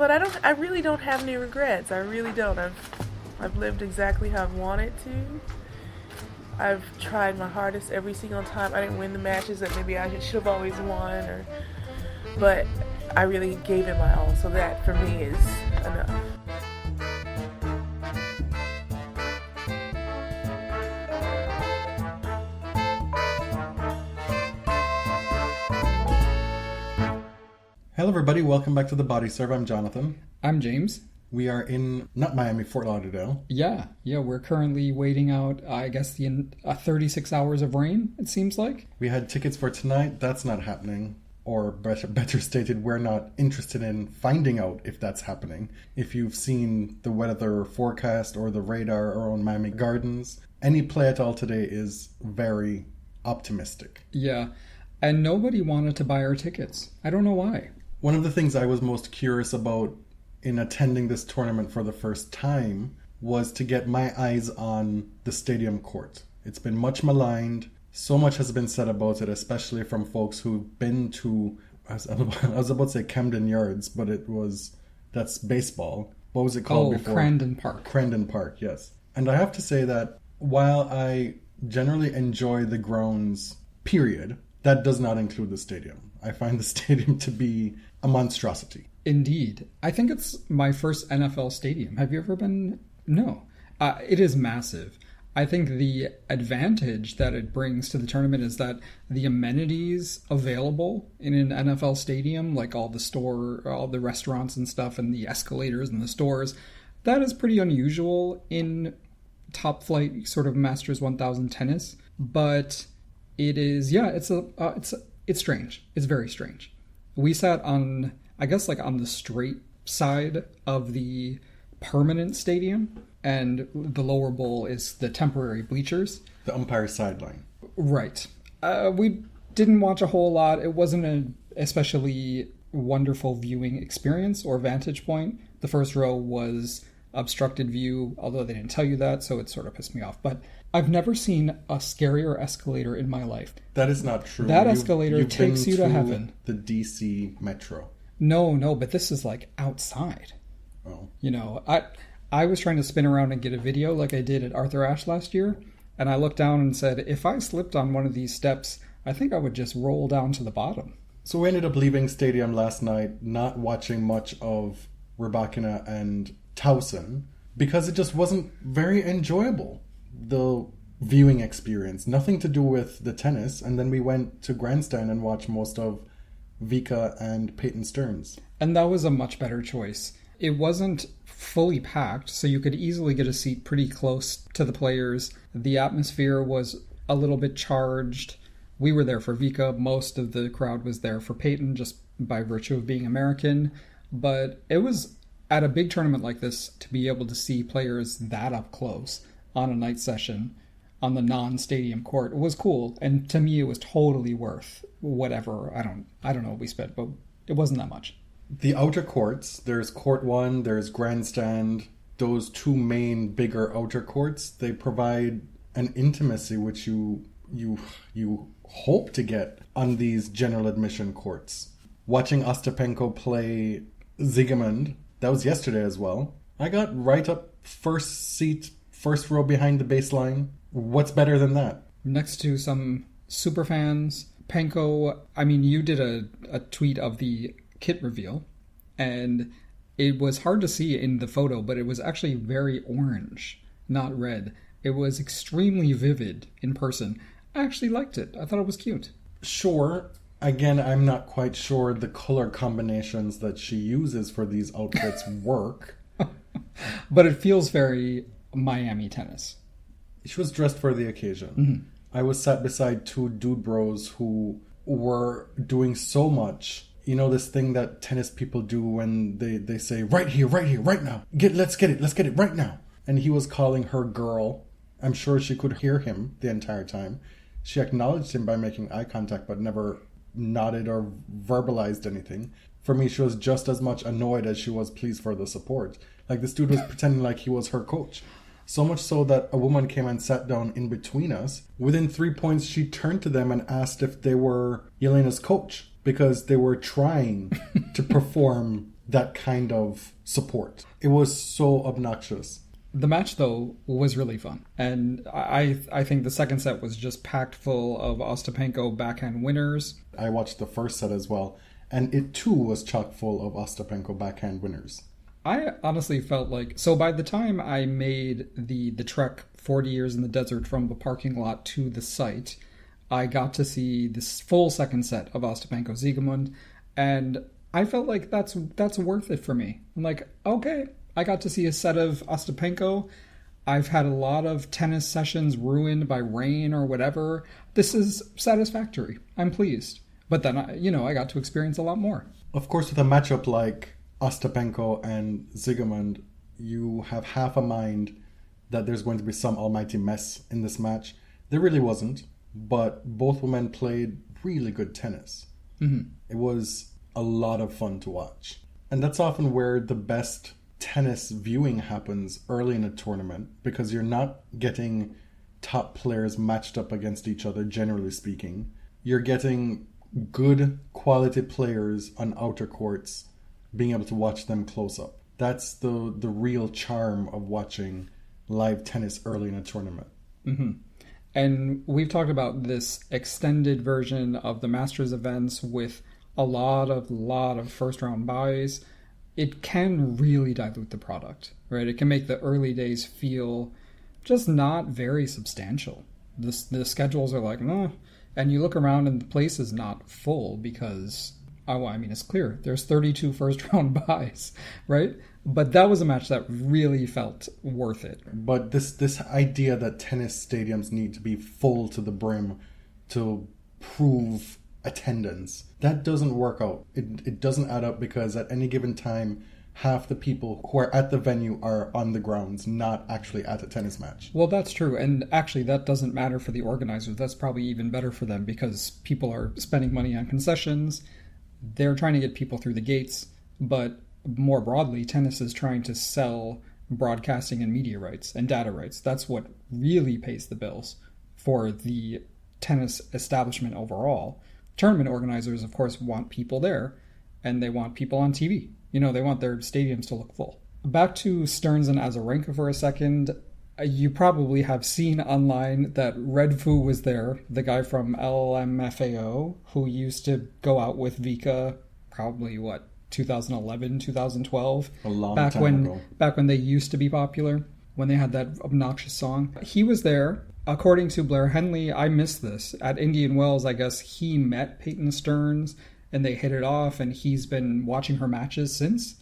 But I really don't have any regrets. I really don't. I've lived exactly how I've wanted to. I've tried my hardest every single time. I didn't win the matches that maybe I should have always won, but I really gave it my all. So that for me is enough. Hello everybody, welcome back to the Body Serve. I'm Jonathan. I'm James. We are in, not Miami, Fort Lauderdale. Yeah, we're currently waiting out, I guess, the 36 hours of rain, it seems like. We had tickets for tonight, that's not happening. Or better stated, we're not interested in finding out if that's happening. If you've seen the weather forecast or the radar around Miami Gardens, any play at all today is very optimistic. Yeah, and nobody wanted to buy our tickets. I don't know why. One of the things I was most curious about in attending this tournament for the first time was to get my eyes on the stadium court. It's been much maligned. So much has been said about it, especially from folks who've been to, I was about to say Camden Yards, but that's baseball. What was it called before? Crandon Park. Crandon Park, yes. And I have to say that while I generally enjoy the grounds, period, that does not include the stadium. I find the stadium to be a monstrosity. Indeed. I think it's my first NFL stadium. Have you ever been? No. It is massive. I think the advantage that it brings to the tournament is that the amenities available in an NFL stadium, like all the restaurants and stuff, and the escalators and the stores, that is pretty unusual in top flight sort of Masters 1000 tennis. But it is, it's strange. It's very strange. We sat on, I guess, like on the straight side of the permanent stadium, and the lower bowl is the temporary bleachers. The umpire's sideline. Right. We didn't watch a whole lot. It wasn't an especially wonderful viewing experience or vantage point. The first row was obstructed view, although they didn't tell you that, so it sort of pissed me off. But I've never seen a scarier escalator in my life. That is not true. That escalator takes you to heaven. The DC Metro. No, but this is like outside. Oh. You know, I was trying to spin around and get a video like I did at Arthur Ashe last year, and I looked down and said, if I slipped on one of these steps, I think I would just roll down to the bottom. So we ended up leaving stadium last night, not watching much of Rybakina and Towson, because it just wasn't very enjoyable. The viewing experience, nothing to do with the tennis, and then we went to Grandstand and watched most of Vika and Peyton Stearns. And that was a much better choice. It wasn't fully packed, so you could easily get a seat pretty close to the players. The atmosphere was a little bit charged. We were there for Vika. Most of the crowd was there for Peyton, just by virtue of being American. But it was, at a big tournament like this, to be able to see players that up close on a night session on the non-stadium court was cool. And to me, it was totally worth whatever. I don't know what we spent, but it wasn't that much. The outer courts, there's court 1, there's Grandstand, those two main bigger outer courts, they provide an intimacy which you hope to get on these general admission courts. Watching Ostapenko play Siegemund, that was yesterday as well. I got right up first seat, first row behind the baseline. What's better than that? Next to some super fans. Penko, you did a tweet of the kit reveal, and it was hard to see in the photo, but it was actually very orange, not red. It was extremely vivid in person. I actually liked it. I thought it was cute. Sure. Again, I'm not quite sure the color combinations that she uses for these outfits work. But it feels very Miami tennis. She was dressed for the occasion. Mm-hmm. I was sat beside two dude bros who were doing so much. You know, this thing that tennis people do when they say, right here, right now. Let's get it right now. And he was calling her girl. I'm sure she could hear him the entire time. She acknowledged him by making eye contact, but never nodded or verbalized anything. For me, she was just as much annoyed as she was pleased for the support. Like, this dude was pretending like he was her coach. So much so that a woman came and sat down in between us. Within 3 points, she turned to them and asked if they were Yelena's coach, because they were trying to perform that kind of support. It was so obnoxious. The match, though, was really fun. And I think the second set was just packed full of Ostapenko backhand winners. I watched the first set as well, and it too was chock full of Ostapenko backhand winners. I honestly felt like... So by the time I made the trek 40 years in the desert from the parking lot to the site, I got to see this full second set of Ostapenko-Siegemund, and I felt like that's worth it for me. I'm like, okay, I got to see a set of Ostapenko. I've had a lot of tennis sessions ruined by rain or whatever. This is satisfactory. I'm pleased. But then, I got to experience a lot more. Of course, with a matchup like Ostapenko and Siegemund, you have half a mind that there's going to be some almighty mess in this match. There really wasn't, but both women played really good tennis. Mm-hmm. It was a lot of fun to watch. And that's often where the best tennis viewing happens early in a tournament, because you're not getting top players matched up against each other, generally speaking. You're getting good quality players on outer courts, being able to watch them close up. That's the real charm of watching live tennis early in a tournament. Mm-hmm. And we've talked about this extended version of the Masters events with a lot of first round buys. It can really dilute the product, right? It can make the early days feel just not very substantial. The schedules are like, no. And you look around and the place is not full because, it's clear. There's 32 first round buys, right? But that was a match that really felt worth it. But this idea that tennis stadiums need to be full to the brim to prove attendance, that doesn't work out. It doesn't add up, because at any given time, half the people who are at the venue are on the grounds, not actually at a tennis match. Well, that's true. And actually, that doesn't matter for the organizers. That's probably even better for them, because people are spending money on concessions. They're trying to get people through the gates. But more broadly, tennis is trying to sell broadcasting and media rights and data rights. That's what really pays the bills for the tennis establishment overall. Tournament organizers, of course, want people there, and they want people on TV. They want their stadiums to look full. Back to Stearns and Azarenka for a second. You probably have seen online that RedFoo was there, the guy from LMFAO, who used to go out with Vika, probably, 2011, 2012? A long time ago. Back when they used to be popular, when they had that obnoxious song. He was there. According to Blair Henley, I missed this. At Indian Wells, I guess he met Peyton Stearns, and they hit it off, and he's been watching her matches since.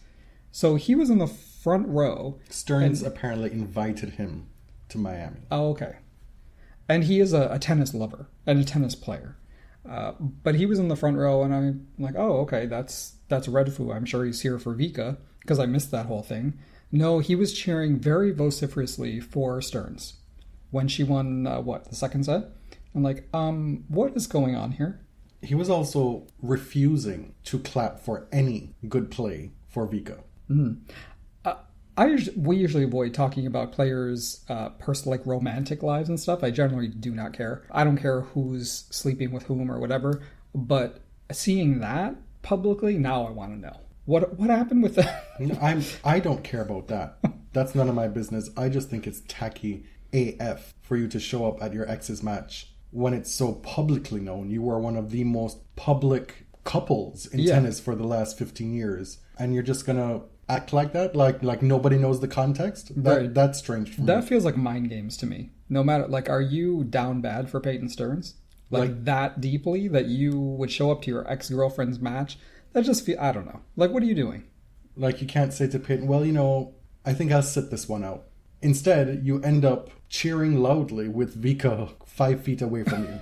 So he was in the front row. Stearns apparently invited him to Miami. Oh, okay. And he is a tennis lover and a tennis player. But he was in the front row, and I'm like, oh, okay, that's RedFoo. I'm sure he's here for Vika, because I missed that whole thing. No, he was cheering very vociferously for Stearns when she won, the second set? I'm like, what is going on here? He was also refusing to clap for any good play for Vika. Mm-hmm. We usually avoid talking about players' personal, romantic lives and stuff. I generally do not care. I don't care who's sleeping with whom or whatever. But seeing that publicly, now I want to know. What happened with that? I don't care about that. That's none of my business. I just think it's tacky AF for you to show up at your ex's match when it's so publicly known. You were one of the most public couples in tennis for the last 15 years, and you're just gonna act like that, like nobody knows the context. That's strange for me. That feels like mind games to me. No matter, are you down bad for Peyton Stearns? That deeply that you would show up to your ex-girlfriend's match? That just feel, I don't know. What are you doing? You can't say to Peyton, well, I think I'll sit this one out. Instead, you end up cheering loudly with Vika 5 feet away from you.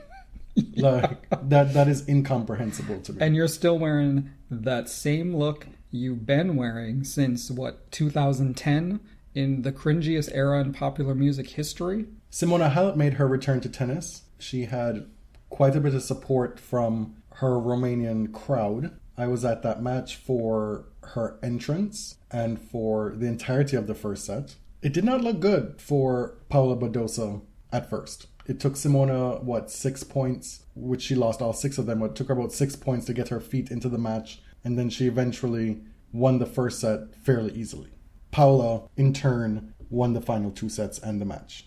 That is incomprehensible to me. And you're still wearing that same look you've been wearing since, 2010? In the cringiest era in popular music history? Simona Halep made her return to tennis. She had quite a bit of support from her Romanian crowd. I was at that match for her entrance and for the entirety of the first set. It did not look good for Paula Badosa at first. It took Simona, 6 points, which she lost all 6 of them. It took her about 6 points to get her feet into the match. And then she eventually won the first set fairly easily. Paula, in turn, won the final 2 sets and the match.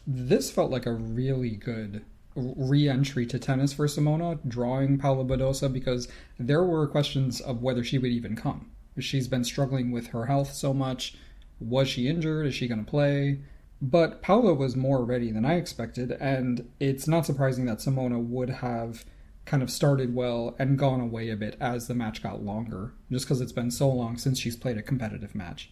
This felt like a really good re-entry to tennis for Simona, drawing Paula Badosa, because there were questions of whether she would even come. She's been struggling with her health so much. Was she injured? Is she going to play? But Paula was more ready than I expected, and it's not surprising that Simona would have kind of started well and gone away a bit as the match got longer, just because it's been so long since she's played a competitive match.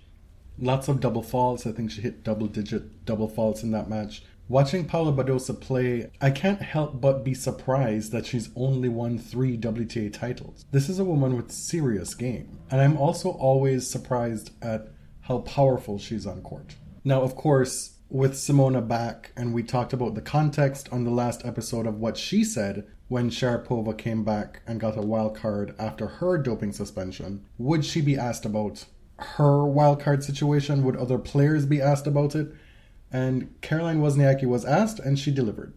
Lots of double faults. I think she hit double-digit double faults in that match. Watching Paula Badosa play, I can't help but be surprised that she's only won 3 WTA titles. This is a woman with serious game. And I'm also always surprised at how powerful she's on court. Now, of course, with Simona back, and we talked about the context on the last episode of what she said when Sharapova came back and got a wild card after her doping suspension, would she be asked about her wild card situation? Would other players be asked about it? And Caroline Wozniacki was asked, and she delivered.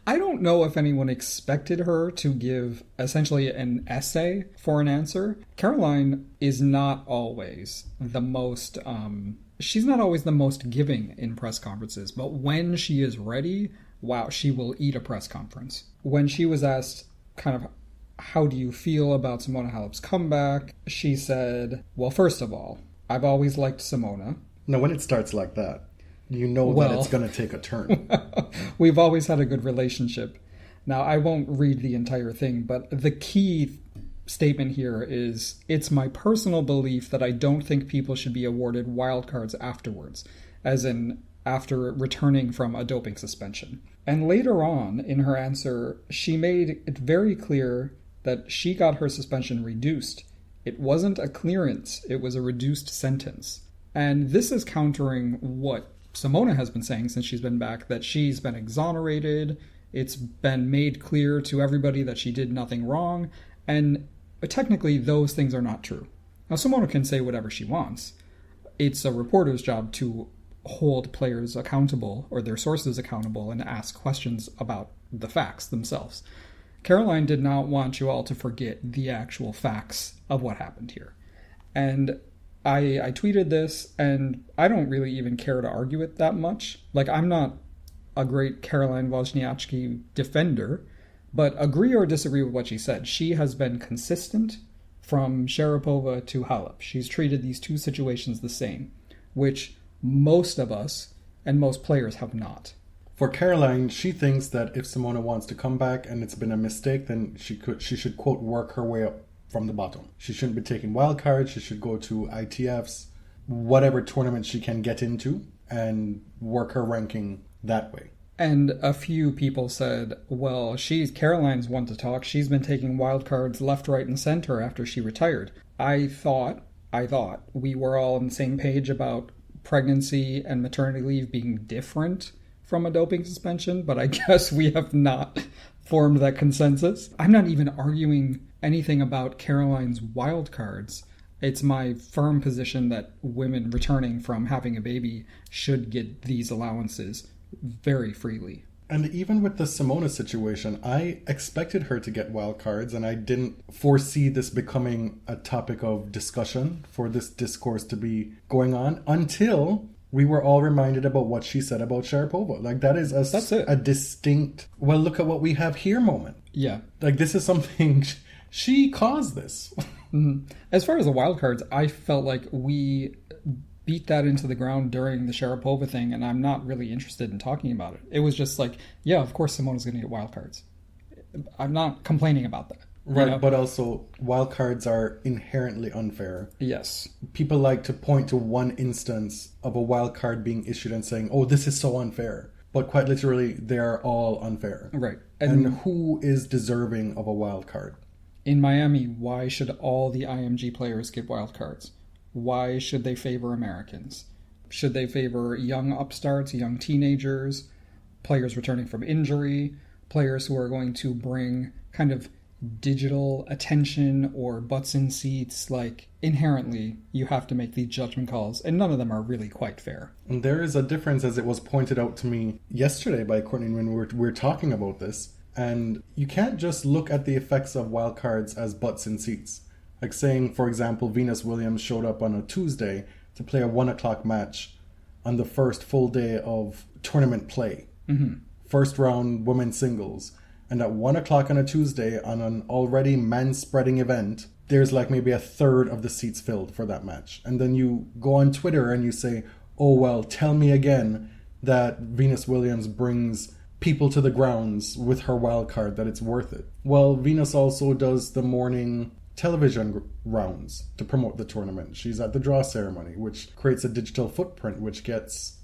I don't know if anyone expected her to give essentially an essay for an answer. Caroline is not always the most... she's not always the most giving in press conferences, but when she is ready, wow, she will eat a press conference. When she was asked kind of, how do you feel about Simona Halep's comeback? She said, well, first of all, I've always liked Simona. Now, when it starts like that, you know that it's going to take a turn. We've always had a good relationship. Now, I won't read the entire thing, but the key statement here is, it's my personal belief that I don't think people should be awarded wildcards afterwards, as in after returning from a doping suspension. And later on in her answer, she made it very clear that she got her suspension reduced. It wasn't a clearance, it was a reduced sentence. And this is countering what Simona has been saying since she's been back, that she's been exonerated, it's been made clear to everybody that she did nothing wrong, and technically those things are not true. Now, Simona can say whatever she wants. It's a reporter's job to hold players accountable, or their sources accountable, and ask questions about the facts themselves. Caroline did not want you all to forget the actual facts of what happened here. And I tweeted this, and I don't really even care to argue it that much. Like, I'm not a great Caroline Wozniacki defender, but agree or disagree with what she said. She has been consistent from Sharapova to Halep. She's treated these two situations the same, which most of us and most players have not. For Caroline, she thinks that if Simona wants to come back and it's been a mistake, then she should, quote, work her way up from the bottom. She shouldn't be taking wild cards. She should go to ITFs, whatever tournament she can get into, and work her ranking that way. And a few people said, well, Caroline's one to talk. She's been taking wild cards left, right, and center after she retired. I thought we were all on the same page about pregnancy and maternity leave being different from a doping suspension, but I guess we have not formed that consensus. I'm not even arguing anything about Caroline's wild cards. It's my firm position that women returning from having a baby should get these allowances very freely. And even with the Simona situation, I expected her to get wild cards, and I didn't foresee this becoming a topic of discussion for this discourse to be going on until we were all reminded about what she said about Sharapova. Like, that is a distinct, well, look at what we have here moment. Yeah. Like, this is something, she caused this. Mm-hmm. As far as the wild cards, I felt like we beat that into the ground during the Sharapova thing, and I'm not really interested in talking about it. It was just like, yeah, of course Simona's going to get wild cards. I'm not complaining about that. Right, you know? But also, wild cards are inherently unfair. Yes. People like to point to one instance of a wild card being issued and saying, oh, this is so unfair. But quite literally, they're all unfair. Right. And who is deserving of a wild card? In Miami, why should all the IMG players get wild cards? Why should they favor Americans? Should they favor young upstarts, young teenagers, players returning from injury, players who are going to bring kind of digital attention or butts in seats? Like, inherently, you have to make these judgment calls, and none of them are really quite fair. And there is a difference, as it was pointed out to me yesterday by Courtney when we were talking about this. And you can't just look at the effects of wild cards as butts in seats. Like saying, for example, Venus Williams showed up on a Tuesday to play a 1 o'clock match on the first full day of tournament play. First round women's singles. And at 1 o'clock on a Tuesday, on an already man-spreading event, there's like maybe a third of the seats filled for that match. And then you go on Twitter and you say, oh, well, tell me again that Venus Williams brings people to the grounds with her wild card, that it's worth it. Well, Venus also does the morning television rounds to promote the tournament. She's at the draw ceremony, which creates a digital footprint, which gets,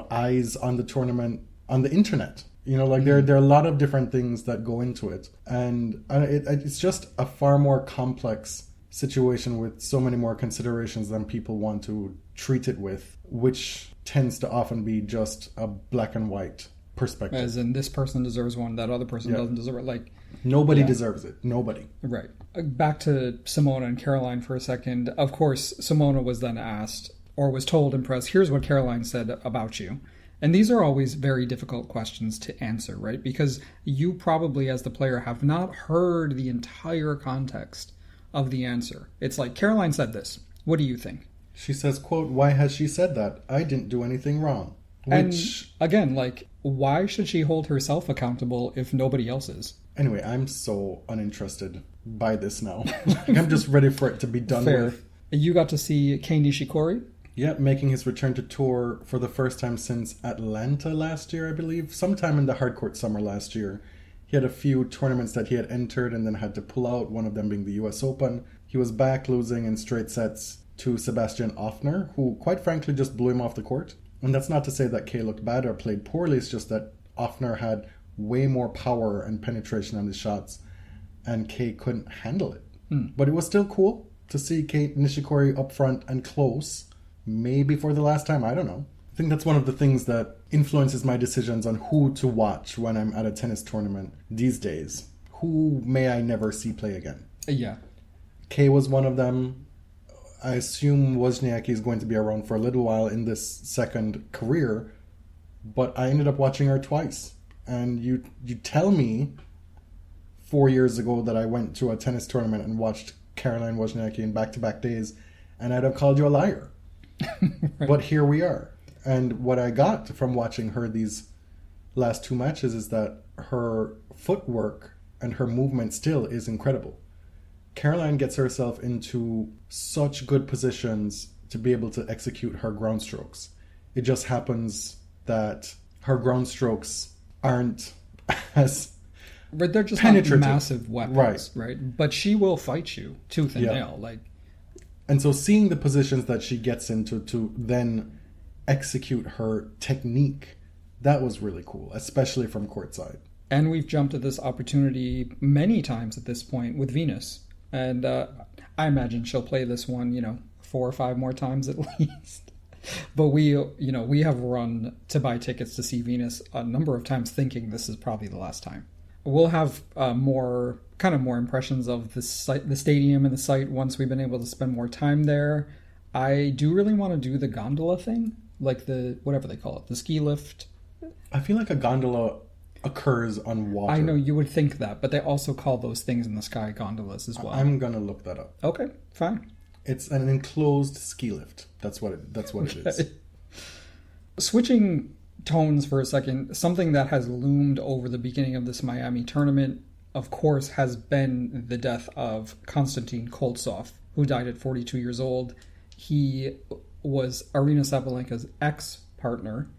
eyes on the tournament on the internet. There are a lot of different things that go into it. And it's just a far more complex situation with so many more considerations than people want to treat it with, which tends to often be just a black and white perspective. As in, this person deserves one, that other person doesn't deserve it. Like, nobody deserves it. Nobody. Right. Back to Simona and Caroline for a second. Of course, Simona was then asked, or was told in press, here's what Caroline said about you. And these are always very difficult questions to answer, right? Because you probably, as the player, have not heard the entire context of the answer. It's like, Caroline said this. What do you think? She says, quote, why has she said that? I didn't do anything wrong. And again, like, why should she hold herself accountable if nobody else is? Anyway, I'm so uninterested by this now. I'm just ready for it to be done with. You got to see Kei Nishikori? Yeah, making his return to tour for the first time since Atlanta last year, I believe. Sometime in the hardcourt summer last year. He had a few tournaments that he had entered and then had to pull out, one of them being the US Open. He was back losing in straight sets to Sebastian Offner, who quite frankly just blew him off the court. And that's not to say that Kei looked bad or played poorly, it's just that Offner had way more power and penetration on his shots, and Kei couldn't handle it. But it was still cool to see Kei Nishikori up front and close. Maybe for the last time, I don't know. I think that's one of the things that influences my decisions on who to watch when I'm at a tennis tournament these days. Who may I never see play again? Yeah. Kei was one of them. I assume Wozniacki is going to be around for a little while in this second career, but I ended up watching her twice. And you tell me 4 years ago that I went to a tennis tournament and watched Caroline Wozniacki in back-to-back days, and I'd have called you a liar. Right. But here we are. And what I got from watching her these last two matches is that her footwork and her movement still is incredible. Caroline gets herself into such good positions to be able to execute her ground strokes. It just happens that her ground strokes aren't as but they're just penetrative. Not massive weapons, right? But she will fight you tooth and nail. And so seeing the positions that she gets into to then execute her technique, that was really cool, especially from courtside. And we've jumped at this opportunity many times at this point with Venus. And I imagine she'll play this one, 4 or 5 more times at least. But we have run to buy tickets to see Venus a number of times thinking this is probably the last time. We'll have more impressions of the stadium and the site once we've been able to spend more time there. I do really want to do the gondola thing, like the, whatever they call it, the ski lift. I feel like a gondola occurs on water. I know you would think that, but they also call those things in the sky gondolas as well. I'm going to look that up. Okay, fine. It's an enclosed ski lift. That's what it is. Switching tones for a second, something that has loomed over the beginning of this Miami tournament, of course, has been the death of Konstantin Koltsov, who died at 42 years old. He was Aryna Sabalenka's ex-partner.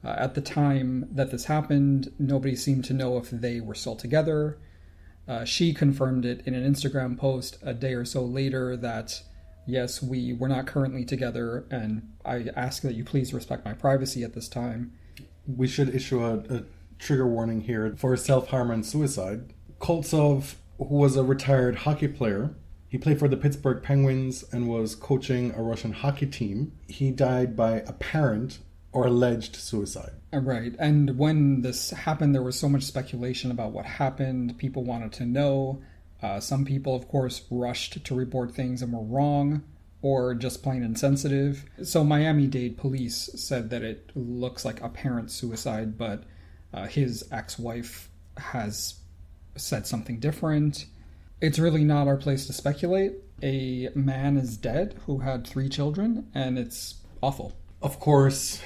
At the time that this happened, nobody seemed to know if they were still together. She confirmed it in an Instagram post a day or so later that, yes, we were not currently together, and I ask that you please respect my privacy at this time. We should issue a trigger warning here for self-harm and suicide. Koltsov, who was a retired hockey player, he played for the Pittsburgh Penguins and was coaching a Russian hockey team. He died by apparent or alleged suicide. Right. And when this happened, there was so much speculation about what happened. People wanted to know. Some people, of course, rushed to report things and were wrong or just plain insensitive. So Miami-Dade police said that it looks like apparent suicide, but his ex-wife has said something different. It's really not our place to speculate. a man is dead who had 3 children, and it's awful. Of course,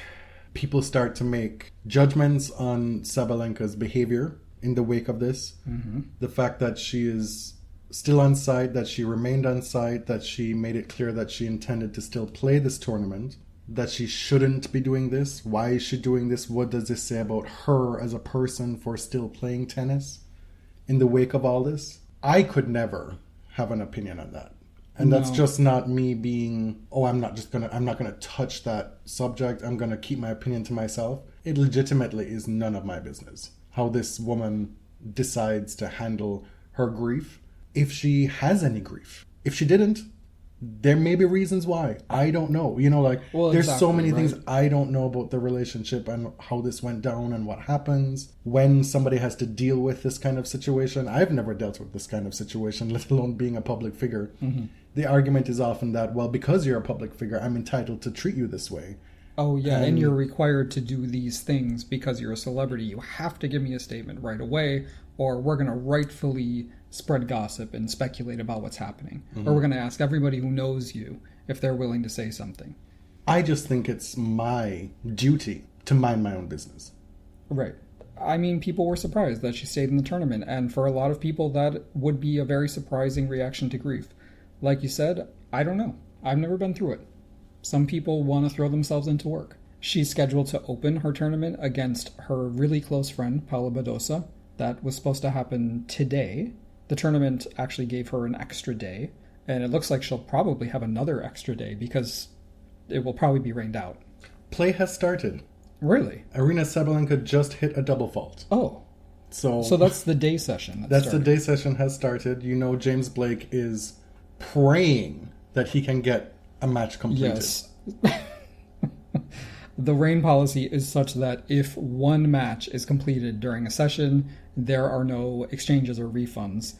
people start to make judgments on Sabalenka's behavior in the wake of this. Mm-hmm. The fact that she is still on site, that she remained on site, that she made it clear that she intended to still play this tournament, that she shouldn't be doing this. Why is she doing this? What does this say about her as a person for still playing tennis in the wake of all this? I could never have an opinion on that. And that's just not me being, I'm not going to touch that subject. I'm going to keep my opinion to myself. It legitimately is none of my business how this woman decides to handle her grief. If she has any grief. If she didn't, there may be reasons why. I don't know. There's so many things I don't know about the relationship and how this went down and what happens when somebody has to deal with this kind of situation. I've never dealt with this kind of situation, let alone being a public figure. Mm-hmm. The argument is often that, well, because you're a public figure, I'm entitled to treat you this way. Oh, yeah, and you're required to do these things because you're a celebrity. You have to give me a statement right away, or we're going to rightfully spread gossip and speculate about what's happening. Mm-hmm. Or we're going to ask everybody who knows you if they're willing to say something. I just think it's my duty to mind my own business. Right. I mean, people were surprised that she stayed in the tournament, and for a lot of people, that would be a very surprising reaction to grief. Like you said, I don't know. I've never been through it. Some people want to throw themselves into work. She's scheduled to open her tournament against her really close friend, Paula Badosa. That was supposed to happen today. The tournament actually gave her an extra day, and it looks like she'll probably have another extra day because it will probably be rained out. Play has started. Really? Aryna Sabalenka just hit a double fault. Oh. So that's the day session. That's the day session has started. James Blake is praying that he can get a match completed. Yes. The rain policy is such that if one match is completed during a session, there are no exchanges or refunds.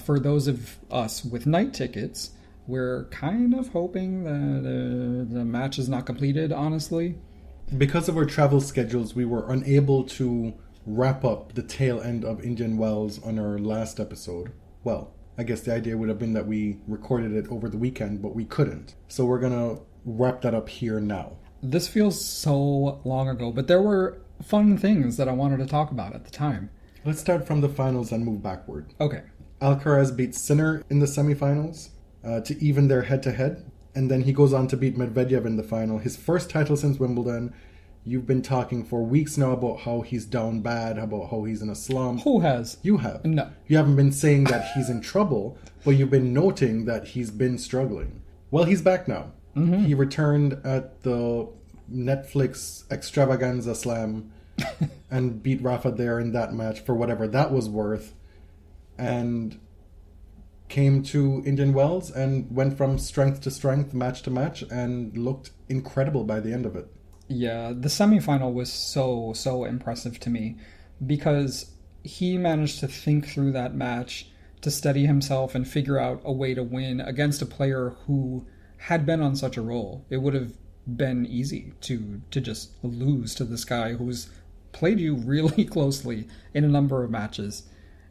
For those of us with night tickets, we're kind of hoping that the match is not completed, honestly. Because of our travel schedules, we were unable to wrap up the tail end of Indian Wells on our last episode. Well, I guess the idea would have been that we recorded it over the weekend, but we couldn't. So we're going to wrap that up here now. This feels so long ago, but there were fun things that I wanted to talk about at the time. Let's start from the finals and move backward. Okay. Alcaraz beats Sinner in the semifinals to even their head-to-head. And then he goes on to beat Medvedev in the final. His first title since Wimbledon. You've been talking for weeks now about how he's down bad, about how he's in a slump. Who has? You have. No. You haven't been saying that he's in trouble, but you've been noting that he's been struggling. Well, he's back now. Mm-hmm. He returned at the Netflix Extravaganza Slam and beat Rafa there in that match for whatever that was worth. And came to Indian Wells and went from strength to strength, match to match, and looked incredible by the end of it. Yeah, the semifinal was so impressive to me because he managed to think through that match, to steady himself and figure out a way to win against a player who had been on such a roll. It would have been easy to just lose to this guy who's played you really closely in a number of matches.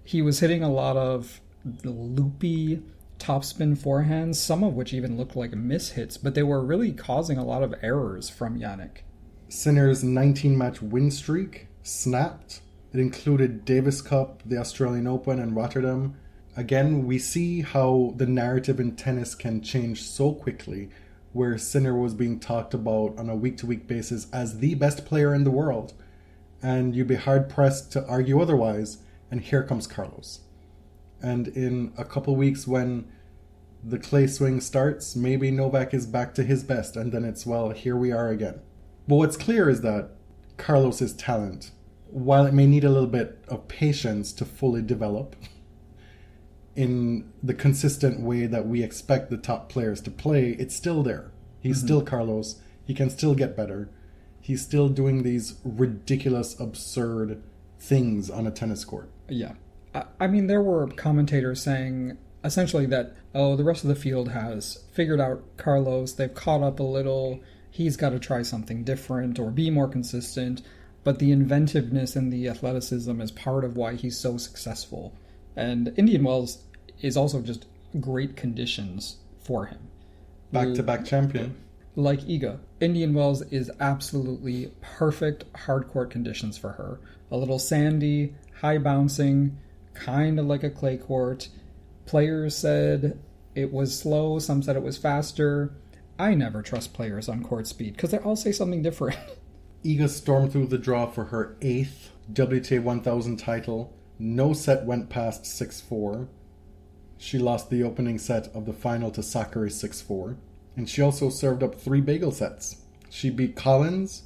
He was hitting a lot of loopy topspin forehands, some of which even looked like mishits, but they were really causing a lot of errors from Jannik. Sinner's 19-match win streak snapped. It included Davis Cup, the Australian Open, and Rotterdam. Again, we see how the narrative in tennis can change so quickly, where Sinner was being talked about on a week-to-week basis as the best player in the world. And you'd be hard-pressed to argue otherwise, and here comes Carlos. And in a couple weeks when the clay swing starts, maybe Novak is back to his best, and then it's, well, here we are again. But what's clear is that Carlos's talent, while it may need a little bit of patience to fully develop in the consistent way that we expect the top players to play, it's still there. He's still Carlos. He can still get better. He's still doing these ridiculous, absurd things on a tennis court. Yeah. I mean, there were commentators saying essentially that, the rest of the field has figured out Carlos. They've caught up a little. He's got to try something different or be more consistent. But the inventiveness and the athleticism is part of why he's so successful. And Indian Wells is also just great conditions for him. Back-to-back champion. Like Iga, Indian Wells is absolutely perfect hard court conditions for her. A little sandy, high bouncing, kind of like a clay court. Players said it was slow, some said it was faster. I never trust players on court speed because they all say something different. Iga stormed through the draw for her 8th WTA 1000 title. No set went past 6-4. She lost the opening set of the final to Sakkari 6-4. And she also served up 3 bagel sets. She beat Collins,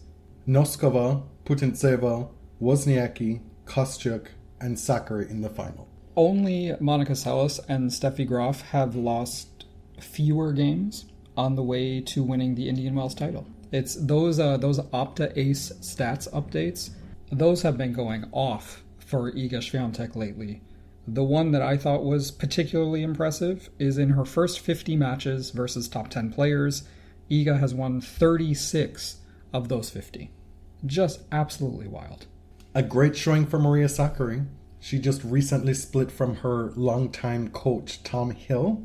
Noskova, Putintseva, Wozniacki, Kostyuk, and Sakkari in the final. Only Monica Seles and Steffi Graf have lost fewer games on the way to winning the Indian Wells title. It's those Opta Ace stats updates. Those have been going off for Iga Swiatek lately. The one that I thought was particularly impressive is in her first 50 matches versus top 10 players, Iga has won 36 of those 50. Just absolutely wild. A great showing for Maria Sakkari. She just recently split from her longtime coach, Tom Hill.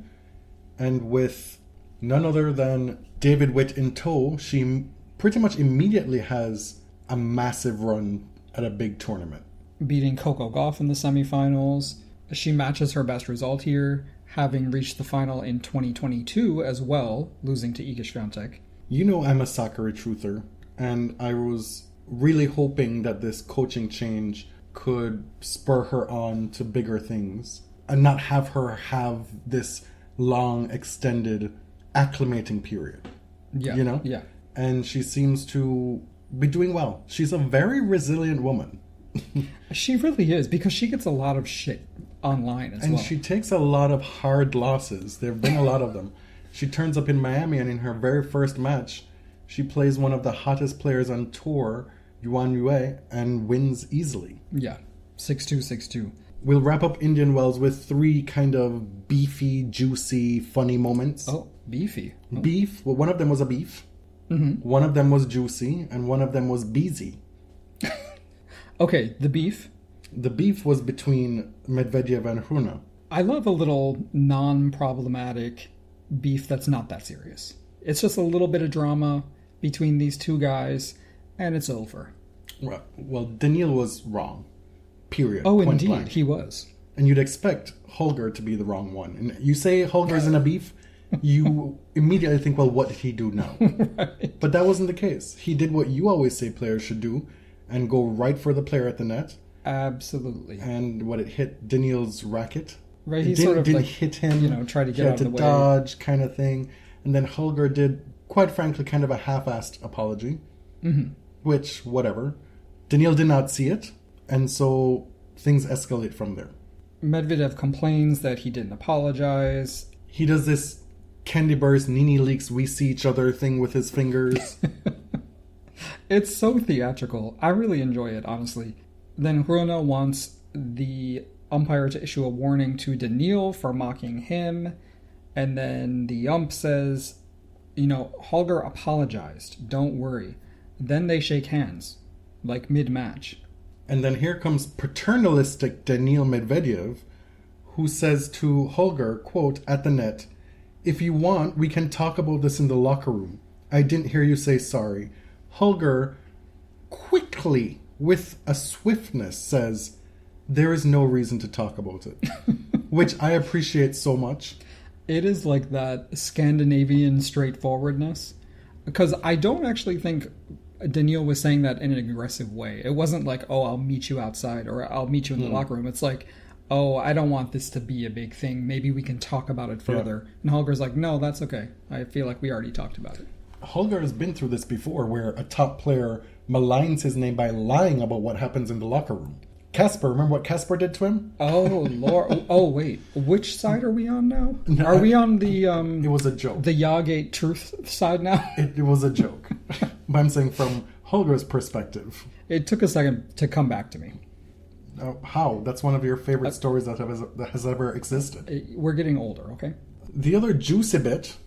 And with none other than David Witt in tow, she pretty much immediately has a massive run at a big tournament. Beating Coco Gauff in the semifinals. She matches her best result here, having reached the final in 2022 as well, losing to Iga Swiatek. You know I'm a Sakkari truther, and I was really hoping that this coaching change could spur her on to bigger things and not have her have this long, extended acclimating period. Yeah, you know? Yeah. And she seems to be doing well. She's a very resilient woman. She really is, because she gets a lot of shit online as well. And she takes a lot of hard losses. There have been a lot of them. She turns up in Miami, and in her very first match, she plays one of the hottest players on tour, Yuan Yue, and wins easily. Yeah, 6-2, 6-2. We'll wrap up Indian Wells with 3 kind of beefy, juicy, funny moments. Oh, beefy. Oh. Beef. Well, one of them was a beef. Mm-hmm. One of them was juicy, and one of them was beezy. Okay, the beef. The beef was between Medvedev and Hruna. I love a little non-problematic beef that's not that serious. It's just a little bit of drama between these two guys, and it's over. Well, Daniil was wrong. Period. Oh, Point indeed, blank. he was. And you'd expect Holger to be the wrong one. And you say Holger's in a beef, you immediately think, well, what did he do now? Right. But that wasn't the case. He did what you always say players should do, and go right for the player at the net. Absolutely. And what it hit Daniil's racket. Right, he sort of didn't like, hit him. Try to get out of the way. He had to dodge, kind of thing. And then Holger did, quite frankly, kind of a half-assed apology. Mm-hmm. Which, whatever. Daniil did not see it, and so things escalate from there. Medvedev complains that he didn't apologize. He does this Candy Burst, Nini Leaks, we see each other thing with his fingers. It's so theatrical. I really enjoy it, honestly. Then Hruna wants the umpire to issue a warning to Daniil for mocking him. And then the ump says, Holger apologized. Don't worry. Then they shake hands, like mid-match. And then here comes paternalistic Daniil Medvedev, who says to Holger, quote, at the net, "If you want, we can talk about this in the locker room. I didn't hear you say sorry." Holger quickly, with a swiftness, says, "There is no reason to talk about it," which I appreciate so much. It is like that Scandinavian straightforwardness, because I don't actually think Daniil was saying that in an aggressive way. It wasn't like, "Oh, I'll meet you outside," or "I'll meet you in the locker room." It's like, "Oh, I don't want this to be a big thing. Maybe we can talk about it further." Yeah. And Holger's like, "No, that's okay. I feel like we already talked about it." Holger has been through this before, where a top player maligns his name by lying about what happens in the locker room. Casper, remember what Casper did to him? Oh, Lord. Oh, wait. Which side are we on now? Are we on the... it was a joke. The Yagate truth side now? It was a joke. But I'm saying from Holger's perspective. It took a second to come back to me. How? That's one of your favorite stories that has ever existed. We're getting older, okay? The other juicy bit,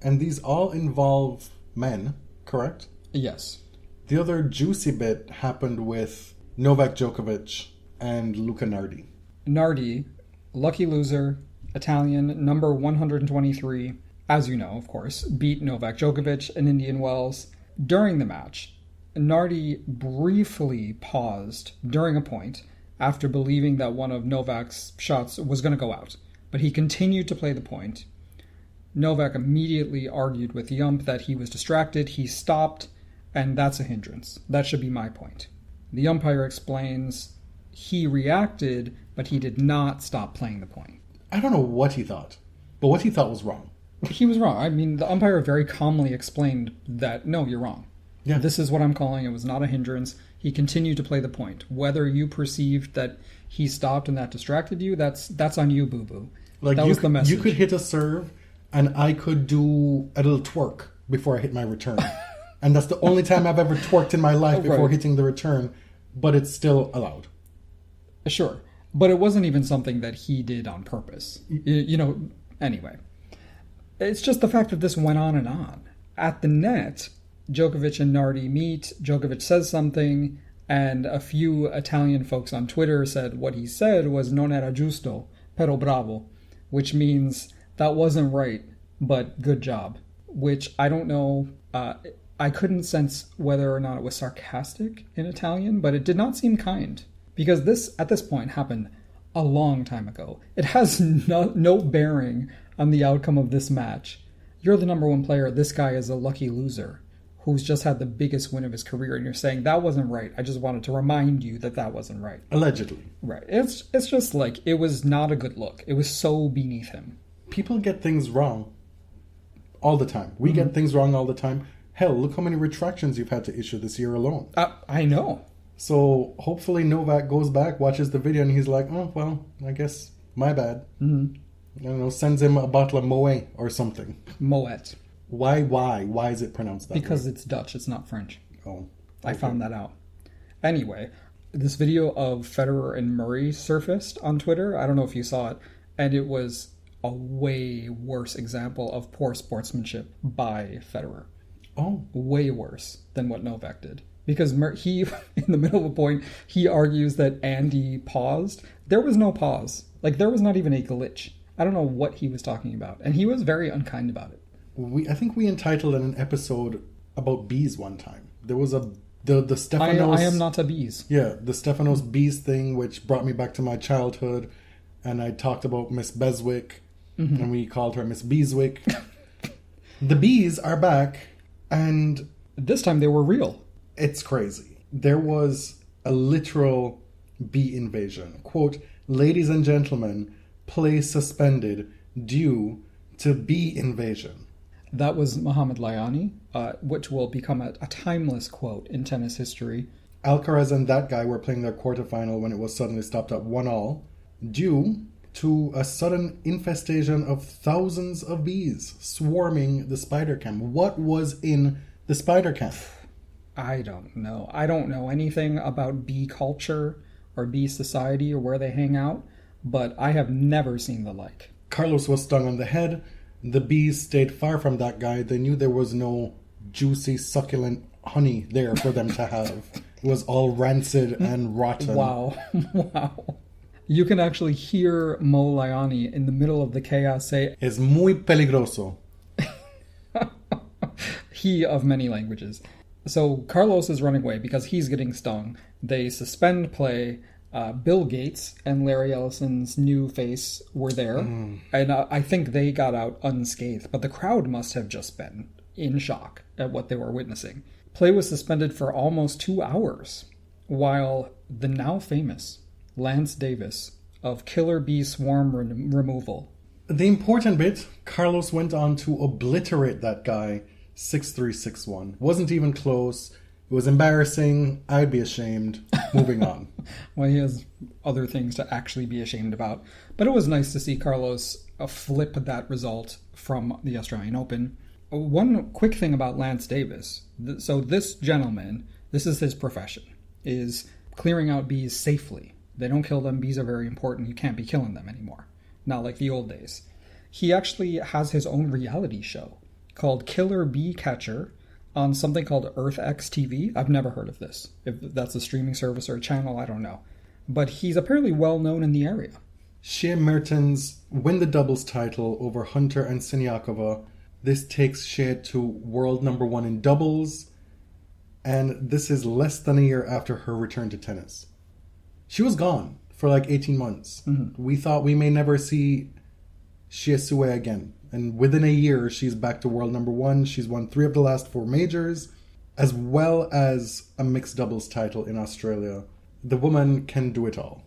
and these all involve men, correct? Yes. The other juicy bit happened with Novak Djokovic and Luca Nardi. Nardi, lucky loser, Italian, number 123, as you know, of course, beat Novak Djokovic in Indian Wells. During the match, Nardi briefly paused during a point after believing that one of Novak's shots was going to go out, but he continued to play the point. Novak immediately argued with the ump that he was distracted, he stopped, and that's a hindrance. That should be my point. The umpire explains he reacted, but he did not stop playing the point. I don't know what he thought, but what he thought was wrong. He was wrong. I mean, the umpire very calmly explained that, no, you're wrong. Yeah. This is what I'm calling. It was not a hindrance. He continued to play the point. Whether you perceived that he stopped and that distracted you, that's on you, boo-boo. Like that was the message. You could hit a serve, and I could do a little twerk before I hit my return. And that's the only time I've ever twerked in my life before hitting the return, but it's still allowed. Sure. But it wasn't even something that he did on purpose. Anyway. It's just the fact that this went on and on. At the net, Djokovic and Nardi meet, Djokovic says something, and a few Italian folks on Twitter said what he said was non era giusto, pero bravo, which means that wasn't right, but good job. Which I don't know, I couldn't sense whether or not it was sarcastic in Italian, but it did not seem kind. Because this, at this point, happened a long time ago. It has no bearing on the outcome of this match. You're the number one player, this guy is a lucky loser who's just had the biggest win of his career, and you're saying that wasn't right. I just wanted to remind you that wasn't right. Allegedly. Right. It's just like, it was not a good look. It was so beneath him. People get things wrong all the time. We get things wrong all the time. Hell, look how many retractions you've had to issue this year alone. I know. So hopefully Novak goes back, watches the video, and he's like, oh, well, I guess my bad. I don't know, sends him a bottle of Moet or something. Moet. Why? Why is it pronounced that Because way? it's Dutch, it's not French. Oh. Okay. I found that out. Anyway, this video of Federer and Murray surfaced on Twitter. I don't know if you saw it. And it was a way worse example of poor sportsmanship by Federer. Oh. Way worse than what Novak did. Because he, in the middle of a point, he argues that Andy paused. There was no pause. Like, there was not even a glitch. I don't know what he was talking about. And he was very unkind about it. I think we entitled an episode about bees one time. There was the Stefanos... I am not a bees. Yeah, the Stefanos bees thing, which brought me back to my childhood. And I talked about Miss Beswick, and we called her Miss Beeswick. The bees are back, and... This time they were real. It's crazy. There was a literal bee invasion. Quote, ladies and gentlemen, play suspended due to bee invasion. That was Mohamed Layani, which will become a timeless quote in tennis history. Alcaraz and that guy were playing their quarterfinal when it was suddenly stopped at 1-1 due to a sudden infestation of thousands of bees swarming the spider camp. What was in the spider camp? I don't know. I don't know anything about bee culture or bee society or where they hang out, but I have never seen the like. Carlos was stung on the head. The bees stayed far from that guy. They knew there was no juicy, succulent honey there for them to have. It was all rancid and rotten. Wow. Wow. You can actually hear Mo Layani in the middle of the chaos say, Es muy peligroso. He of many languages. So Carlos is running away because he's getting stung. They suspend play. Bill Gates and Larry Ellison's new face were there. And I think they got out unscathed. But the crowd must have just been in shock at what they were witnessing. Play was suspended for almost 2 hours, while the now famous Lance Davis of Killer Bee Swarm Removal. The important bit, Carlos went on to obliterate that guy 6-3, 6-1. Wasn't even close. It was embarrassing. I'd be ashamed. Moving on. Well, he has other things to actually be ashamed about. But it was nice to see Carlos flip that result from the Australian Open. One quick thing about Lance Davis. So this gentleman, this is his profession, is clearing out bees safely. They don't kill them. Bees are very important. You can't be killing them anymore. Not like the old days. He actually has his own reality show called Killer Bee Catcher on something called EarthX TV. I've never heard of this. If that's a streaming service or a channel, I don't know. But he's apparently well known in the area. Shea Mertens win the doubles title over Hunter and Siniakova. This takes Shea to world number 1 in doubles, and this is less than a year after her return to tennis. She was gone for like 18 months. Mm-hmm. We thought we may never see Shea Sue again. And within a year, she's back to world number 1. She's won 3 of the last 4 majors, as well as a mixed doubles title in Australia. The woman can do it all.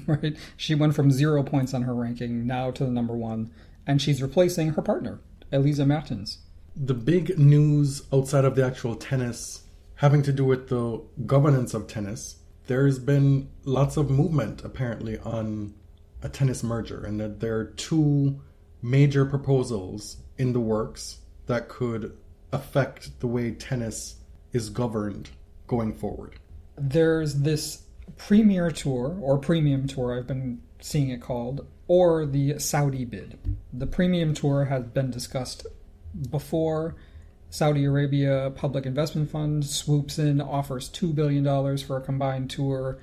Right. She went from 0 points on her ranking now to the number 1, and she's replacing her partner, Elisa Mertens. The big news outside of the actual tennis having to do with the governance of tennis, there's been lots of movement apparently on a tennis merger, and that there are 2 major proposals in the works that could affect the way tennis is governed going forward. There's this Premier Tour, or Premium Tour, I've been seeing it called, or the Saudi bid. The Premium Tour has been discussed before. Saudi Arabia Public Investment Fund swoops in, offers $2 billion for a combined tour.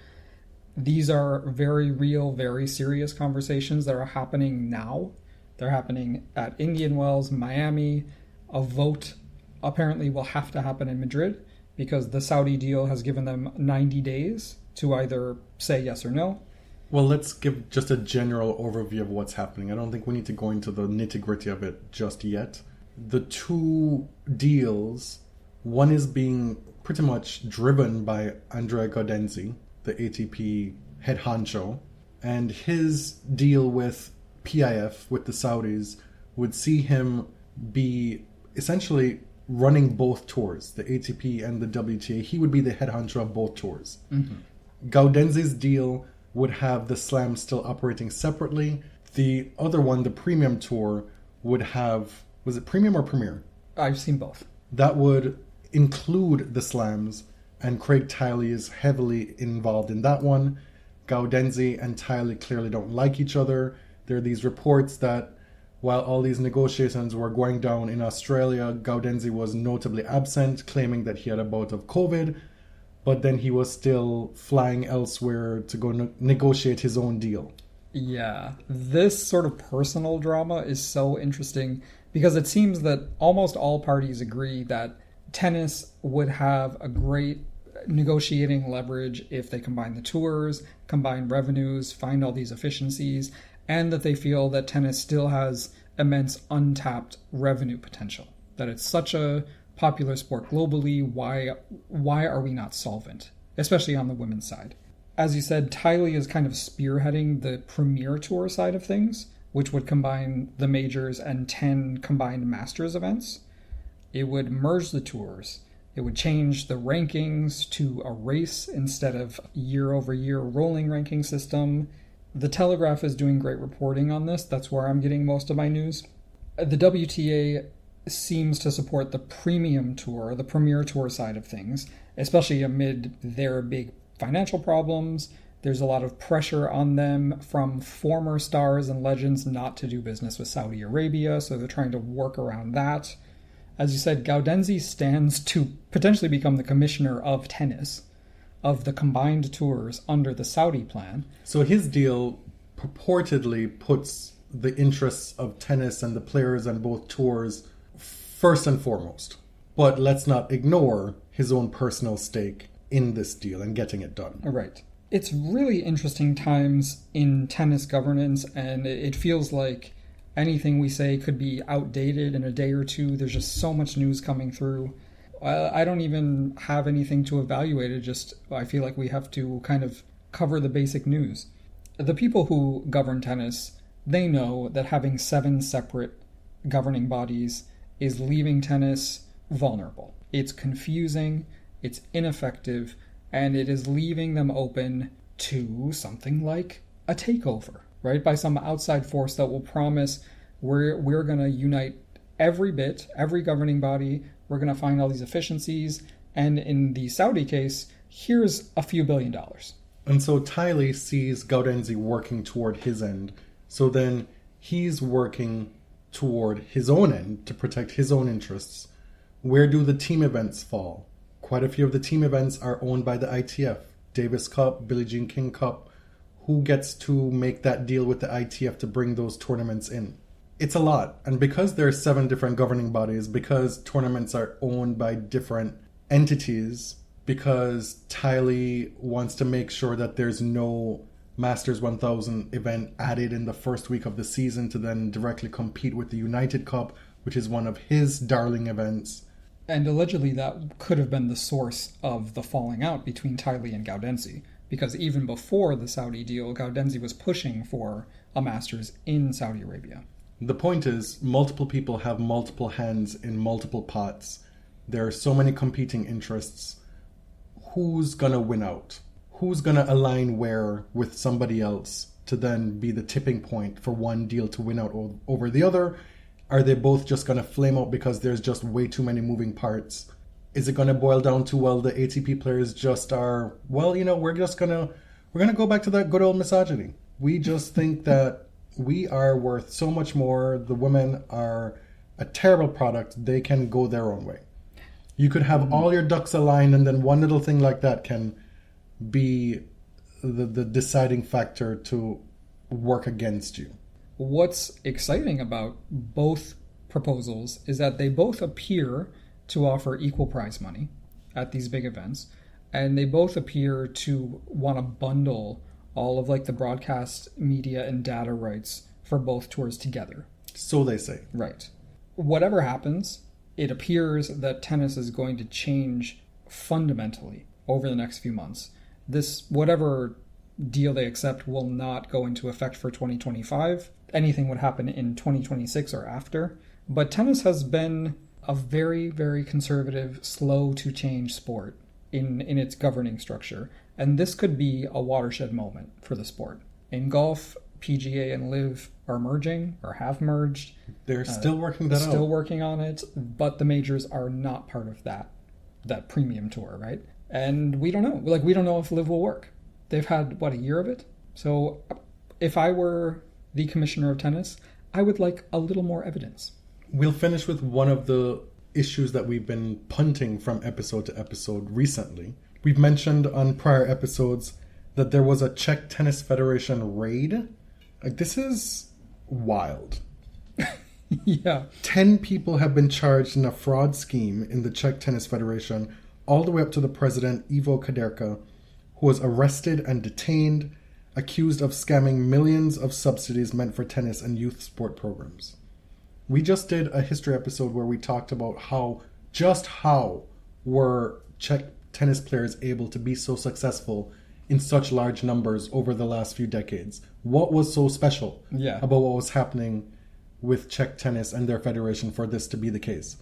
These are very real, very serious conversations that are happening now. They're happening at Indian Wells, Miami. A vote apparently will have to happen in Madrid because the Saudi deal has given them 90 days to either say yes or no. Well, let's give just a general overview of what's happening. I don't think we need to go into the nitty-gritty of it just yet. The 2 deals, one is being pretty much driven by Andrea Gaudenzi, the ATP head honcho, and his deal with PIF, with the Saudis, would see him be essentially running both tours, the ATP and the WTA. He would be the head honcho of both tours. Mm-hmm. Gaudenzi's deal would have the Slam still operating separately. The other one, the Premium Tour, would have... Was it Premium or Premier? I've seen both. That would include the Slams, and Craig Tiley is heavily involved in that one. Gaudenzi and Tiley clearly don't like each other. There are these reports that while all these negotiations were going down in Australia, Gaudenzi was notably absent, claiming that he had a bout of COVID, but then he was still flying elsewhere to go negotiate his own deal. Yeah, this sort of personal drama is so interesting because it seems that almost all parties agree that tennis would have a great negotiating leverage if they combine the tours, combine revenues, find all these efficiencies, and that they feel that tennis still has immense untapped revenue potential. That it's such a popular sport globally, why are we not solvent? Especially on the women's side. As you said, Tiley is kind of spearheading the Premier Tour side of things, which would combine the majors and 10 combined Masters events. It would merge the tours. It would change the rankings to a race instead of year-over-year rolling ranking system. The Telegraph is doing great reporting on this. That's where I'm getting most of my news. The WTA seems to support the Premium Tour, the Premier Tour side of things, especially amid their big financial problems. There's a lot of pressure on them from former stars and legends not to do business with Saudi Arabia, so they're trying to work around that. As you said, Gaudenzi stands to potentially become the commissioner of tennis, of the combined tours under the Saudi plan. So his deal purportedly puts the interests of tennis and the players on both tours first and foremost. But let's not ignore his own personal stake in this deal and getting it done. Right. It's really interesting times in tennis governance, and it feels like anything we say could be outdated in a day or two. There's just so much news coming through. I don't even have anything to evaluate it. Just I feel like we have to kind of cover the basic news. The people who govern tennis, they know that having 7 separate governing bodies is leaving tennis vulnerable. It's confusing, it's ineffective, and it is leaving them open to something like a takeover, right? By some outside force that will promise we're going to unite every bit, every governing body, we're going to find all these efficiencies, and in the Saudi case, here's a few $1 billion. And so Tiley sees Gaudenzi working toward his end, so then he's working toward his own end to protect his own interests. Where do the team events fall? Quite a few of the team events are owned by the ITF. Davis Cup, Billie Jean King Cup. who gets to make that deal with the ITF to bring those tournaments in. It's a lot. And because there are 7 different governing bodies, because tournaments are owned by different entities, because Tylee wants to make sure that there's no Masters 1000 event added in the first week of the season to then directly compete with the United Cup, which is one of his darling events. And allegedly that could have been the source of the falling out between Tylee and Gaudenzi, because even before the Saudi deal, Gaudenzi was pushing for a Masters in Saudi Arabia. The point is, multiple people have multiple hands in multiple pots. There are so many competing interests. Who's going to win out? Who's going to align where with somebody else to then be the tipping point for one deal to win out over the other? Are they both just going to flame out because there's just way too many moving parts? Is it going to boil down to, well, the ATP players just are, well, we're going to go back to that good old misogyny. We just think that we are worth so much more. The women are a terrible product. They can go their own way. You could have all your ducks aligned, and then one little thing like that can be the deciding factor to work against you. What's exciting about both proposals is that they both appear to offer equal prize money at these big events, and they both appear to want to bundle all of the broadcast media and data rights for both tours together. So they say. Right. Whatever happens, it appears that tennis is going to change fundamentally over the next few months. Whatever deal they accept will not go into effect for 2025. Anything would happen in 2026 or after. But tennis has been a very, very conservative, slow to change sport in its governing structure. And this could be a watershed moment for the sport. In golf, PGA and LIV are merging or have merged. They're still working that out. Still working on it, but the majors are not part of that premium tour, right? And we don't know. We don't know if LIV will work. They've had, a year of it? So if I were the commissioner of tennis, I would like a little more evidence. We'll finish with one of the issues that we've been punting from episode to episode recently. We've mentioned on prior episodes that there was a Czech Tennis Federation raid. This is wild. Yeah. 10 people have been charged in a fraud scheme in the Czech Tennis Federation, all the way up to the president, Ivo Kaderka, who was arrested and detained, accused of scamming millions of subsidies meant for tennis and youth sport programs. We just did a history episode where we talked about how were Czech tennis players able to be so successful in such large numbers over the last few decades. What was so special about what was happening with Czech tennis and their federation for this to be the case?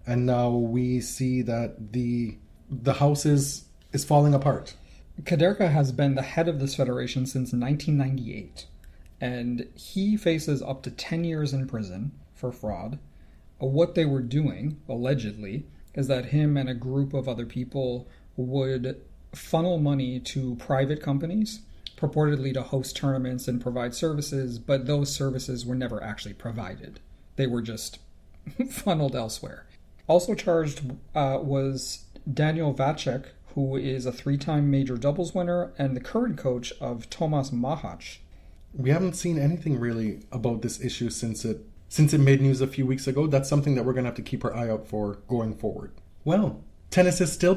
And now we see that the house is falling apart. Kaderka has been the head of this federation since 1998, and he faces up to 10 years in prison for fraud. What they were doing, allegedly, is that him and a group of other people would funnel money to private companies, purportedly to host tournaments and provide services, but those services were never actually provided. They were just funneled elsewhere. Also charged was Daniel Vacek, who is a 3-time major doubles winner and the current coach of Tomas Machac. We haven't seen anything really about this issue since it made news a few weeks ago. That's something that we're going to have to keep our eye out for going forward. Well, tennis is still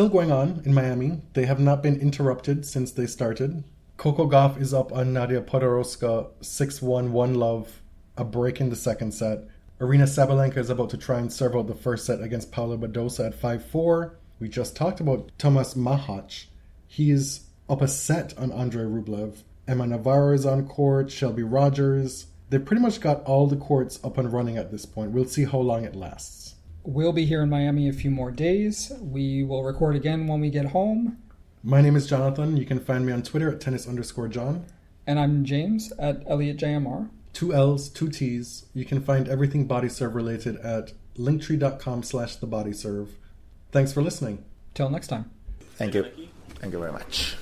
going on in Miami. They have not been interrupted since they started. Coco Gauff is up on Nadia Podoroska 6-1, 1-love, a break in the second set. Aryna Sabalenka is about to try and serve out the first set against Paula Badosa at 5-4. We just talked about Tomas Machac. He is up a set on Andrei Rublev. Emma Navarro is on court, Shelby Rogers. They've pretty much got all the courts up and running at this point. We'll see how long it lasts. We'll be here in Miami a few more days. We will record again when we get home. My name is Jonathan. You can find me on Twitter at tennis_John. And I'm James at ElliotJMR. 2 L's, 2 T's. You can find everything BodyServe related at linktree.com/thebodyserve. Thanks for listening. Till next time. Thank you. Thank you very much.